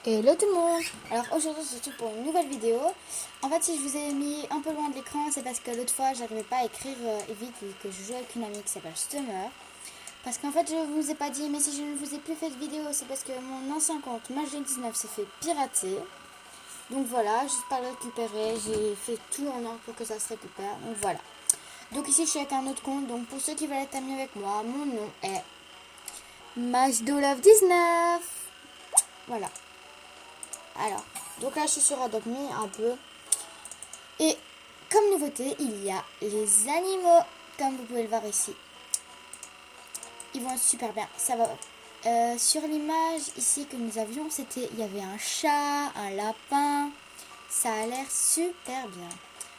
Hello tout le monde. Alors aujourd'hui on se retrouve pour une nouvelle vidéo. En fait si je vous ai mis un peu loin de l'écran, c'est parce que l'autre fois j'arrivais pas à écrire vite vu que je jouais avec une amie qui s'appelle Stummer. Parce qu'en fait je vous ai pas dit, mais si je ne vous ai plus fait de vidéo, c'est parce que mon ancien compte Mage19 s'est fait pirater. Donc voilà, juste pas le récupérer, j'ai fait tout en ordre pour que ça se récupère. Donc voilà. Donc ici je suis avec un autre compte, donc pour ceux qui veulent être amis avec moi, mon nom est Mage19. Voilà. Alors, donc là je suis sur Adopt Me un peu. Et comme nouveauté, il y a les animaux, comme vous pouvez le voir ici. Ils vont être super bien. Ça va. Sur l'image ici que nous avions, il y avait un chat, un lapin. Ça a l'air super bien.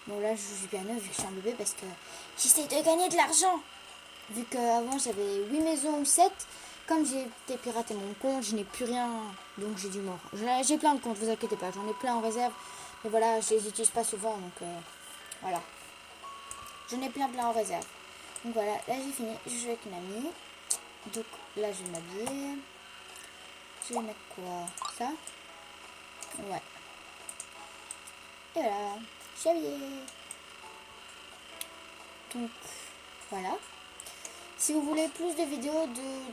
Bon là je joue bien neuf vu que je suis un bébé parce que j'essaie de gagner de l'argent. Vu qu'avant j'avais 8 maisons ou 7. Comme j'ai été piraté mon compte, je n'ai plus rien. Donc j'ai dû mort. J'ai plein de comptes, vous inquiétez pas. J'en ai plein en réserve. Mais voilà, je les utilise pas souvent. Donc voilà. J'en ai plein en réserve. Donc voilà, là j'ai fini. Je joue avec une amie. Donc là je vais m'habiller. Je vais mettre quoi? Ça? Ouais. Et voilà. Je suis habillée. Donc voilà. Si vous voulez plus de vidéos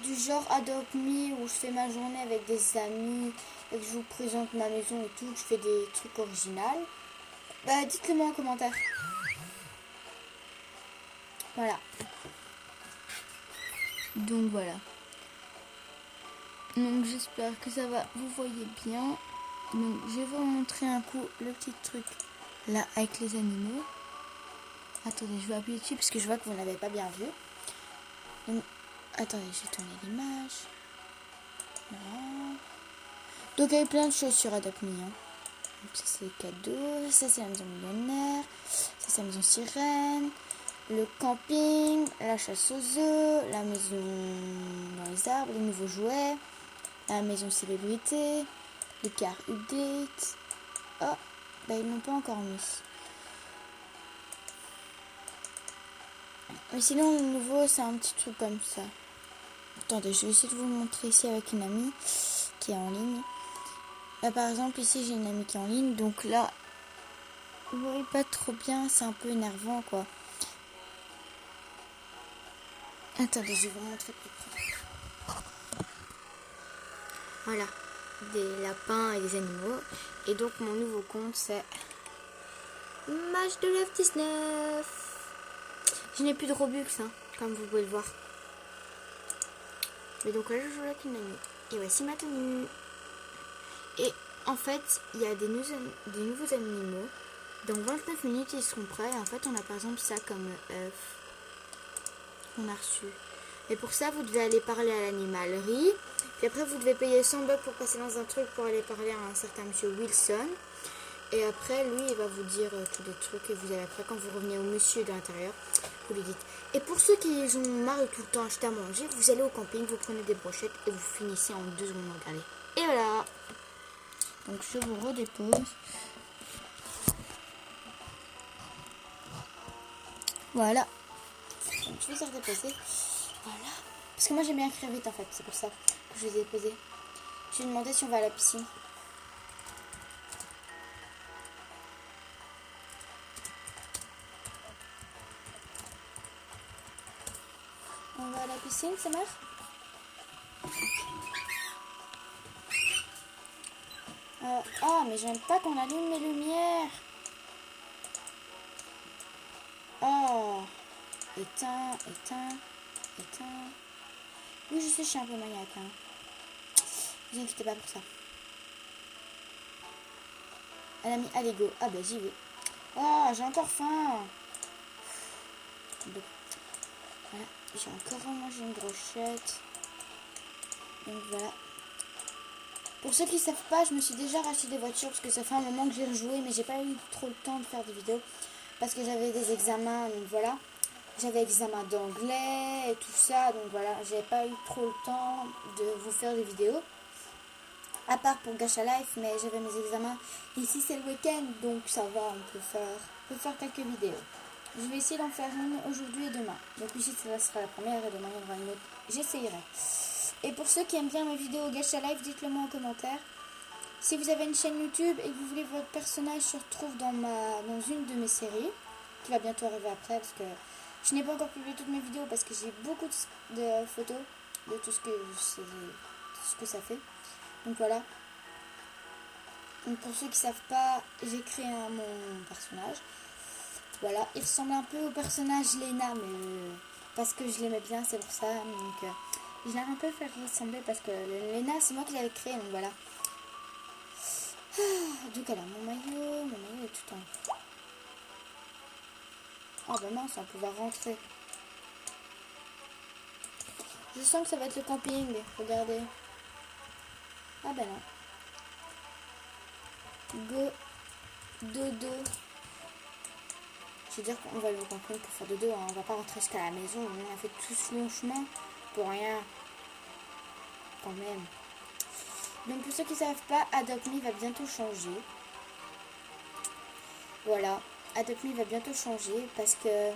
du genre Adopt Me où je fais ma journée avec des amis et que je vous présente ma maison et tout, que je fais des trucs originaux, bah dites-le moi en commentaire. Voilà. Donc voilà. Donc j'espère que ça va, vous voyez bien. Donc je vais vous montrer un coup le petit truc là avec les animaux. Attendez, je vais appuyer dessus parce que je vois que vous n'avez pas bien vu. Donc, attendez, je vais tourner l'image. Voilà. Donc il y a eu plein de choses sur Adopt Me. Hein. Donc, ça c'est le cadeau, ça c'est la maison millionnaire, ça c'est la maison sirène, le camping, la chasse aux œufs, la maison dans les arbres, les nouveaux jouets, la maison célébrité, le car update. Oh, bah ils n'ont pas encore mis. Mais sinon le nouveau c'est un petit truc comme ça. Attendez, je vais essayer de vous le montrer ici avec une amie qui est en ligne. Là par exemple ici j'ai une amie qui est en ligne, donc là vous voyez pas trop bien, c'est un peu énervant quoi. Attendez, je vais vous montrer plus près. Voilà, des lapins et des animaux. Et donc mon nouveau compte c'est Mage de Love 19. Je n'ai plus de Robux, hein, comme vous pouvez le voir. Mais donc là je joue avec une amie. Et voici ma tenue. Et en fait, il y a des nouveaux animaux. Dans 29 minutes ils seront prêts. En fait on a par exemple ça comme œuf qu'on a reçu. Et pour ça, vous devez aller parler à l'animalerie. Puis après, vous devez payer 100 bucks pour passer dans un truc pour aller parler à un certain monsieur Wilson. Et après, lui, il va vous dire tous les trucs. Et vous allez après, quand vous revenez au monsieur de l'intérieur, vous lui dites. Et pour ceux qui ont marre de tout le temps acheter à manger, vous allez au camping, vous prenez des brochettes et vous finissez en 2 secondes. Regardez. Et voilà. Donc, je vous redépose. Voilà. Donc, je vais les redéposer. Voilà. Parce que moi j'aime bien écrire vite en fait, c'est pour ça que je les ai posés. Je lui ai demandé si on va à la piscine. On va à la piscine, c'est mère? Ah, mais j'aime pas qu'on allume les lumières. Oh, éteins, éteins, éteins. Oui, je sais, je suis un peu maniaque. Hein. Ne vous inquiétez pas pour ça. Elle a mis à l'ego. Ah, bah j'y vais. Oh, j'ai encore faim. Bon. Voilà, j'ai encore mangé une brochette. Donc voilà. Pour ceux qui ne savent pas, je me suis déjà racheté des voitures parce que ça fait un moment que j'ai rejoué, mais j'ai pas eu trop le temps de faire des vidéos parce que j'avais des examens, donc voilà. J'avais examen d'anglais et tout ça, donc voilà, j'avais pas eu trop le temps de vous faire des vidéos. À part pour Gacha Life, mais j'avais mes examens. Ici c'est le week-end, donc ça va, on peut faire quelques vidéos. Je vais essayer d'en faire une aujourd'hui et demain. Donc ici ça sera la première et demain il y en aura une autre. J'essayerai. Et pour ceux qui aiment bien mes vidéos Gacha Life, dites-le moi en commentaire. Si vous avez une chaîne YouTube et que vous voulez que votre personnage se retrouve dans une de mes séries, qui va bientôt arriver après, parce que je n'ai pas encore publié toutes mes vidéos parce que j'ai beaucoup de photos de tout ce que ça fait. Donc voilà. Donc pour ceux qui savent pas, j'ai créé mon personnage. Voilà, il ressemble un peu au personnage Lena, mais parce que je l'aimais bien, c'est pour ça. Donc je l'ai un peu fait ressembler parce que Lena, c'est moi qui l'avais créé, donc voilà. Donc alors, mon maillot est tout en... Ah bah mince, on va pouvoir rentrer. Je sens que ça va être le camping, regardez. Ah bah non. Go, dodo. Je veux dire qu'on va aller au camping pour faire dodo, hein. On va pas rentrer jusqu'à la maison, on a fait tout ce long chemin pour rien. Quand même. Donc pour ceux qui ne savent pas, Adopt Me va bientôt changer. Voilà, Adopt Me va bientôt changer parce que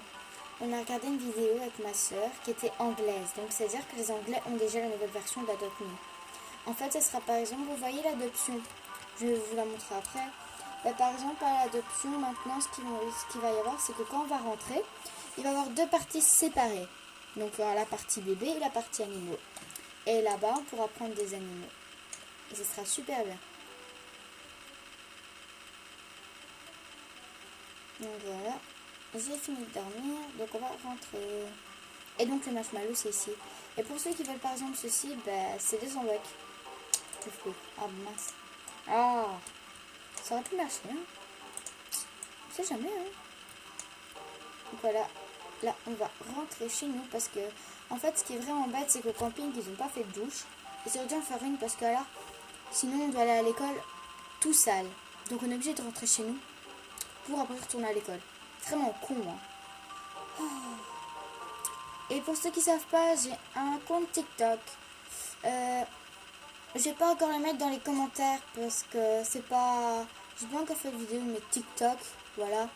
on a regardé une vidéo avec ma soeur qui était anglaise. Donc c'est-à-dire que les Anglais ont déjà la nouvelle version d'Adopt Me. En fait, ce sera par exemple, vous voyez l'adoption. Je vais vous la montrer après. Bah, par exemple, à l'adoption, maintenant, ce qu'il va y avoir, c'est que quand on va rentrer, il va y avoir deux parties séparées. Donc il y aura la partie bébé et la partie animaux. Et là-bas, on pourra prendre des animaux. Et ce sera super bien. Donc voilà, j'ai fini de dormir, donc on va rentrer. Et donc le marshmallow c'est ici. Et pour ceux qui veulent par exemple ceci, bah, c'est des enveloppes. Ah mince. Ah, ça aurait pu marcher, hein. On sait jamais, hein. Donc voilà, là on va rentrer chez nous parce que en fait ce qui est vraiment bête c'est qu'au camping ils n'ont pas fait de douche. Et c'est bien de faire une parce que alors sinon on doit aller à l'école tout sale. Donc on est obligé de rentrer chez nous pour après retourner à l'école. C'est vraiment con, hein. Et pour ceux qui savent pas, j'ai un compte TikTok. Je vais pas encore le mettre dans les commentaires parce que c'est pas... J'ai pas encore fait de vidéo mais TikTok, voilà.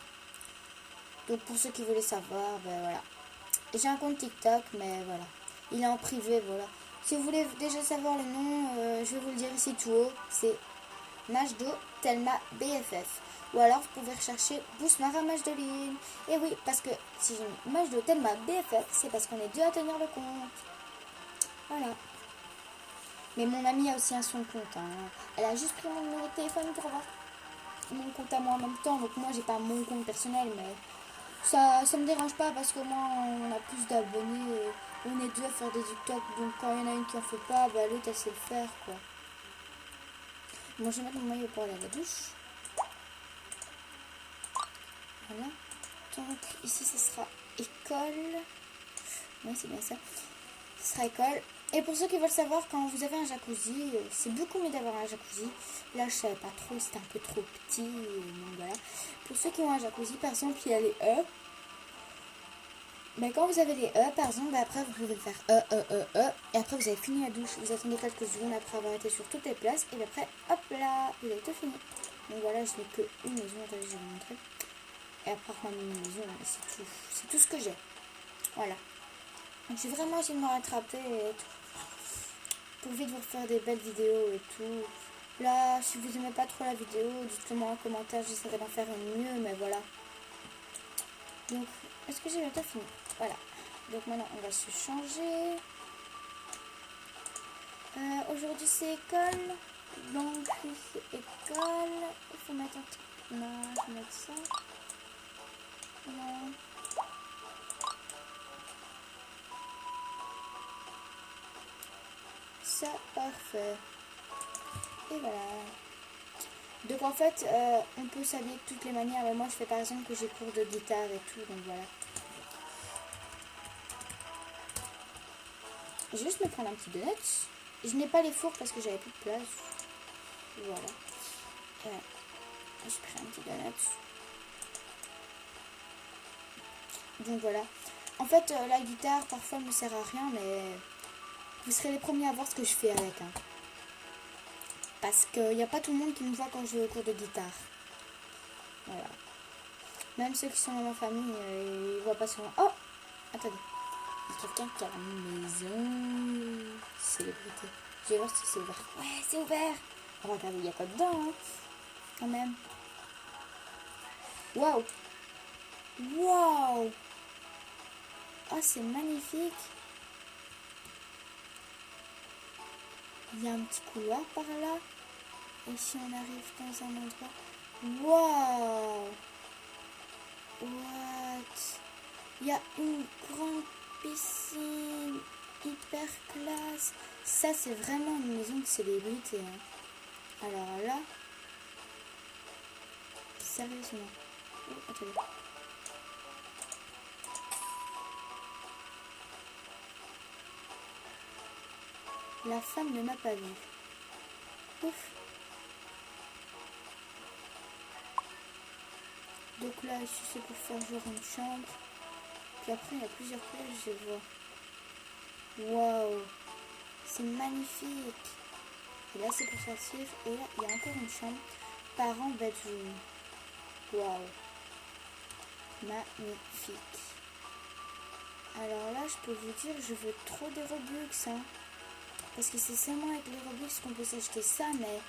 Donc pour ceux qui voulaient savoir, ben voilà. J'ai un compte TikTok mais voilà. Il est en privé, voilà. Si vous voulez déjà savoir le nom, je vais vous le dire ici tout haut. C'est Majdo Thelma BFF. Ou alors vous pouvez rechercher Bousmara Majdoline. Et oui, parce que si j'ai mis Majdo Thelma BFF, c'est parce qu'on est deux à tenir le compte. Voilà. Mais mon amie a aussi un son compte, hein. Elle a juste pris mon numéro de téléphone pour avoir mon compte à moi en même temps. Donc moi j'ai pas mon compte personnel, mais ça me dérange pas parce que moi on a plus d'abonnés. On est deux à faire des TikTok. Donc quand il y en a une qui en fait pas, bah l'autre elle sait le faire, quoi. Bon, je vais mettre mon maillot pour aller à la douche. Voilà. Donc ici ce sera école. Oui, c'est bien ça. Ce sera école. Et pour ceux qui veulent savoir, quand vous avez un jacuzzi, c'est beaucoup mieux d'avoir un jacuzzi. Là, je savais pas trop, c'était un peu trop petit. Donc voilà. Pour ceux qui ont un jacuzzi, par exemple, il y a les E. Mais quand vous avez les E, par exemple, après vous pouvez faire E. Et après vous avez fini la douche. Vous attendez quelques secondes après avoir été sur toutes les places. Et après, hop là, vous avez tout fini. Donc voilà, je n'ai qu'une maison. Attendez, je vais vous montrer. Et après, ma maison, c'est tout. C'est tout ce que j'ai. Voilà. Donc j'ai vraiment essayé de me rattraper et tout. Pour vite vous faire des belles vidéos et tout. Là, si vous aimez pas trop la vidéo, dites-le moi en commentaire, j'essaierai d'en faire une mieux, mais voilà. Donc, est-ce que j'ai bientôt fini? Voilà. Donc maintenant, on va se changer. Aujourd'hui, c'est école. Donc, c'est école. Il faut mettre un... Non, je vais mettre ça. Non. Ça, parfait. Et voilà. Donc en fait, on peut s'habiller de toutes les manières. Mais moi, je fais par exemple que j'ai cours de guitare et tout. Donc voilà. Je vais juste me prendre un petit donut. Je n'ai pas les fours parce que j'avais plus de place. Voilà. Je prends un petit donut. Donc voilà. En fait, la guitare parfois ne me sert à rien, mais vous serez les premiers à voir ce que je fais avec. Hein. Parce qu'il n'y a pas tout le monde qui me voit quand je vais au cours de guitare. Voilà. Même ceux qui sont dans ma famille, ils ne voient pas souvent. Oh, attendez. Il y a quelqu'un qui a une maison. Célébrité. Je vais voir si c'est ouvert. Ouais, c'est ouvert. On va regarder, il y a quoi dedans, hein, quand même. Waouh! Waouh! Ah, c'est magnifique! Il y a un petit couloir par là. Et si on arrive dans un endroit... Waouh! What? Il y a une grande piscine hyper classe. Ça, c'est vraiment une maison de célébrité, hein. Alors là... Sérieusement. Oh, attendez. La femme ne m'a pas vu. Ouf. Donc là, ici, c'est pour faire genre une chambre. Puis après, il y a plusieurs pièges, je vois. Waouh. C'est magnifique. Et là, c'est pour sortir. Et là, il y a encore une chambre. Parents bedroom. Waouh. Magnifique. Alors là, je peux vous dire, je veux trop des Robux, hein. Parce que c'est seulement avec les Robux qu'on peut s'acheter ça, mais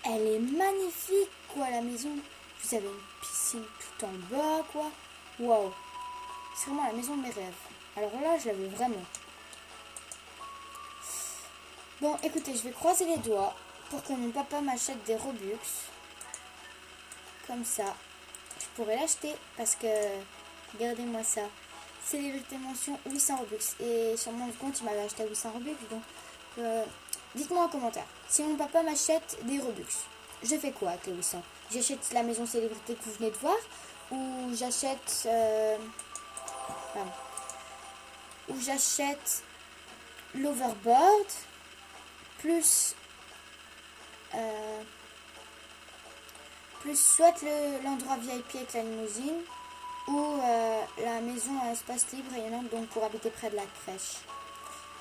elle est magnifique, quoi, la maison. Vous avez une piscine tout en bas, quoi. Waouh. C'est vraiment la maison de mes rêves. Alors là, je la veux vraiment. Bon, écoutez, je vais croiser les doigts pour que mon papa m'achète des Robux. Comme ça, je pourrais l'acheter parce que, regardez-moi ça. Célébrité mention 800 Robux. Et sur mon compte, il m'avait acheté 800 Robux. Donc, dites-moi en commentaire. Si mon papa m'achète des Robux, je fais quoi avec les 800? J'achète la maison célébrité que vous venez de voir? Ou j'achète... ou j'achète l'overboard plus soit l'endroit VIP avec la limousine ou la maison à espace libre rayonnante, donc pour habiter près de la crèche.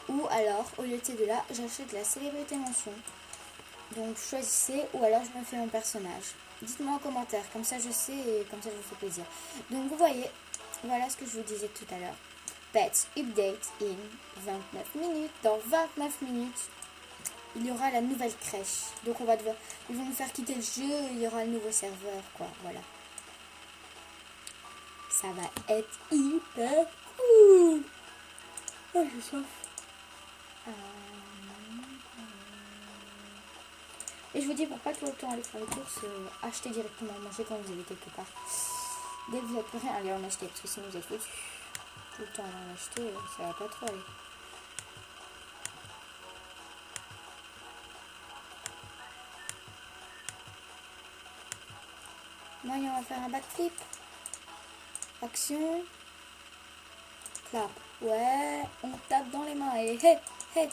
Ou alors, au lieu de ces deux-là, j'achète la célébrité mention. Donc choisissez, ou alors je me fais mon personnage. Dites-moi en commentaire, comme ça je sais et comme ça je vous fais plaisir. Donc vous voyez, voilà ce que je vous disais tout à l'heure. Pets update in 29 minutes. Dans 29 minutes, il y aura la nouvelle crèche. Donc ils vont nous faire quitter le jeu, il y aura le nouveau serveur, quoi. Voilà. Ça va être hyper cool. Oh, j'ai soif. Et je vous dis, pour pas tout le temps aller faire les courses, achetez directement à manger quand vous allez quelque part. Dès que vous n'avez plus rien, allez en acheter, parce que sinon vous êtes foutus. Tout le temps aller en acheter, ça va pas trop aller. Moyen, on va faire un backflip. Action. Clap. Ouais, on tape dans les mains et hey, hey.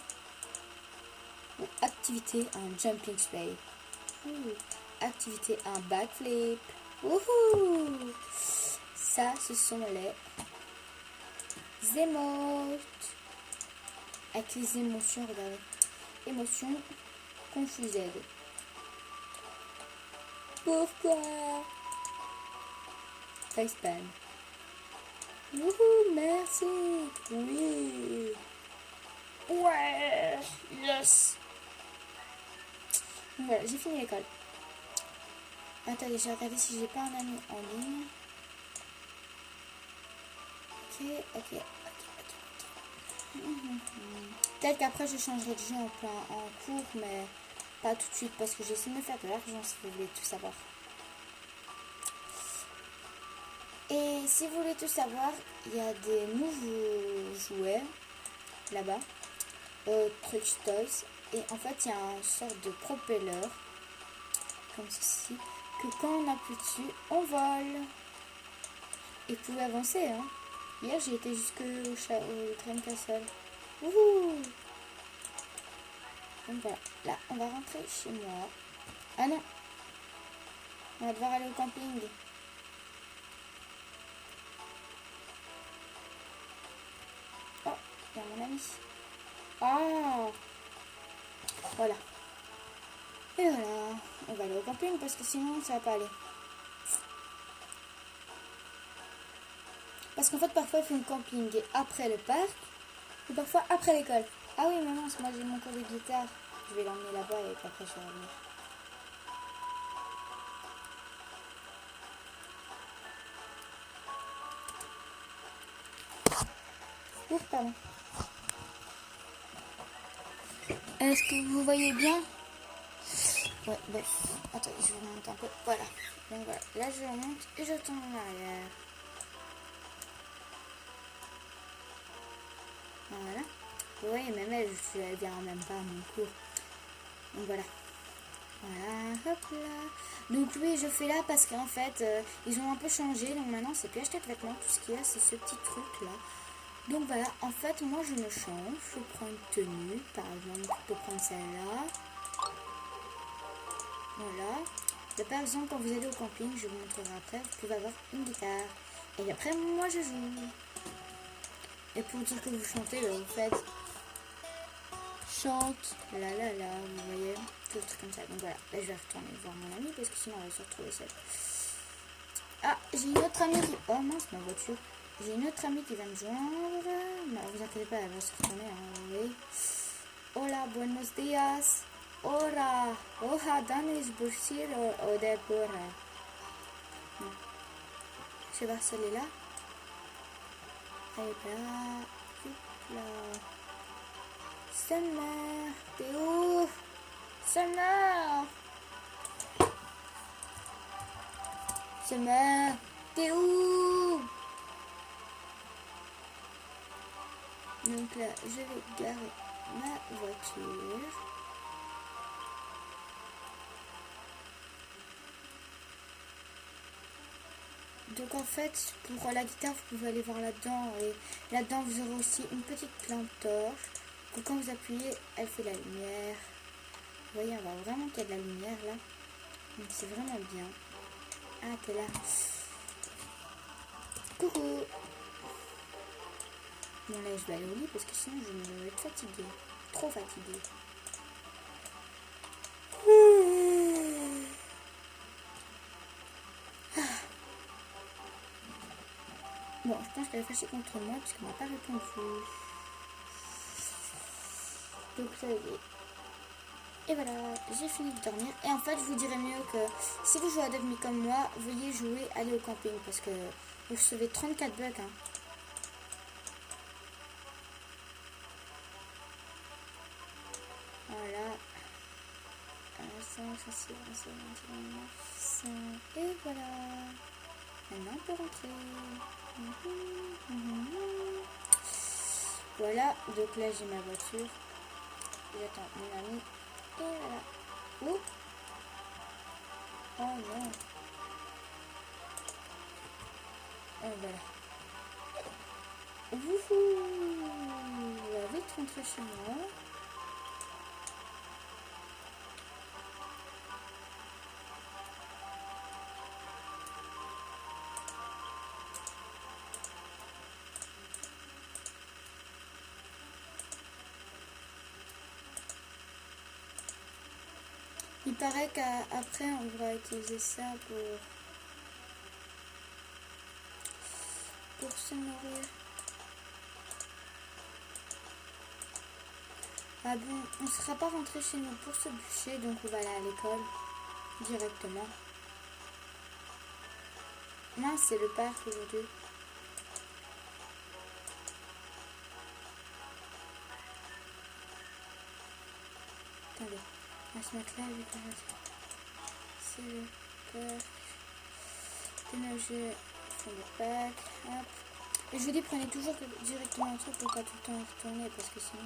Ou activité, un jumping spray. Activité, un backflip. Wouhou. Ça, ce sont les émotes. Avec les émotions, regardez. Émotions confusées. Pourquoi? Facepalm. Wouhou, merci. Oui. Ouais. Yes. Voilà, j'ai fini l'école. Attendez, je vais regarder si j'ai pas un ami en ligne. Ok. Peut-être qu'après je changerai de jeu en cours, mais pas tout de suite parce que j'essaie de me faire de l'argent si vous voulez tout savoir. Et si vous voulez tout savoir, il y a des nouveaux jouets là-bas, Trucks Toys, et en fait il y a une sorte de propeller comme ceci, que quand on appuie dessus, on vole. Et vous pouvez avancer, hein. Hier j'ai été jusqu'au Train Castle. Wouhou. Donc voilà, là on va rentrer chez moi. Ah non, on va devoir aller au camping. Oh, il y a mon ami. Ah, voilà. Et voilà, on va aller au camping parce que sinon ça va pas aller. Parce qu'en fait parfois il faut une camping après le parc ou parfois après l'école. Ah oui, mais non, moi j'ai mon cours de guitare. Je vais l'emmener là-bas et puis après je vais revenir. Ouf, pardon. Est-ce que vous voyez bien? Ouais, bref. Attends, je remonte un peu. Voilà. Donc voilà. Là, je remonte et je tourne en arrière. Voilà. Vous voyez, même elle, je ne verrai même pas à mon cours. Donc voilà. Voilà, hop là. Donc oui, je fais là parce qu'en fait, ils ont un peu changé. Donc maintenant, c'est plus acheter de vêtements. Tout ce qu'il y a, c'est ce petit truc là. Donc voilà, en fait, moi je me change. Je prends une tenue. Par exemple, je peux prendre celle-là. Voilà. Et par exemple, quand vous allez au camping, je vous montrerai après, vous pouvez avoir une guitare. Et après, moi je joue. Et pour dire que vous chantez, vous faites chante, la la la, vous voyez, tout le truc comme ça. Donc voilà, là je vais retourner voir mon ami parce que sinon on va se retrouver seul. Ah, j'ai une autre amie qui... Oh mince, ma voiture. J'ai une autre amie qui va me joindre. Mais vous inquiétez pas, elle va se retourner, hein, oui. Hola, buenos días. Hola, hola, danis bursir o de burra. Je vais voir si elle est là. Elle est là. Hop là. Summer, t'es où? Summer! Summer, t'es où? Donc là, je vais garer ma voiture. Donc en fait, pour la guitare, vous pouvez aller voir là-dedans. Et là-dedans, vous aurez aussi une petite lampe torche. Que quand vous appuyez, elle fait la lumière. Vous voyez, on voit vraiment qu'il y a de la lumière là. Donc c'est vraiment bien. Ah, t'es là. Coucou. Bon là, je vais aller au lit parce que sinon je vais être fatiguée. Trop fatiguée. Bon, je pense qu'elle est fâchée contre moi parce qu'elle m'a pas répondu. Donc ça y est. Et voilà, j'ai fini de dormir. Et en fait, je vous dirais mieux que si vous jouez à Dogme comme moi, veuillez jouer, aller au camping parce que vous recevez 34 bucks. Hein. Voilà. 5, 6, 7, 8, 9, 100. Et voilà. Maintenant, on peut rentrer. Voilà, donc là, j'ai ma voiture. J'attends mon ami. Et voilà. Ouh. Oh non. Oh voilà. Wouhou. On va vite rentrer chez moi. Il paraît qu'après on va utiliser ça pour se nourrir. Ah bon, on ne sera pas rentré chez nous pour se bûcher, donc on va aller à l'école directement. Mince, c'est le parc aujourd'hui. Attendez, on va se mettre là, c'est le parc. Déménager, fond de pack, hop. Et je vous dis, prenez toujours directement un truc pour pas tout le temps retourner, parce que sinon...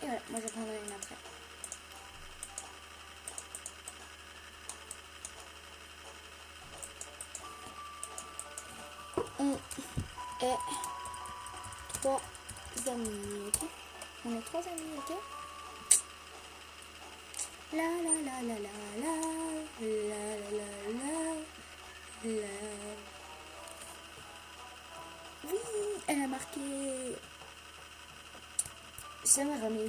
Et voilà, moi je prendrai une après. On est 3 amis, ok? On est 3 amis, ok? La la la la la la la la la la. Oui, elle a marqué. Ça m'a remis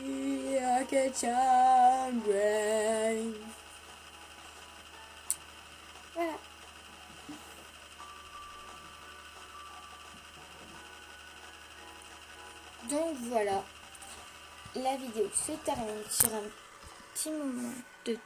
oui. I catch on rain. Voilà. Donc voilà. La vidéo se termine sur un petit moment de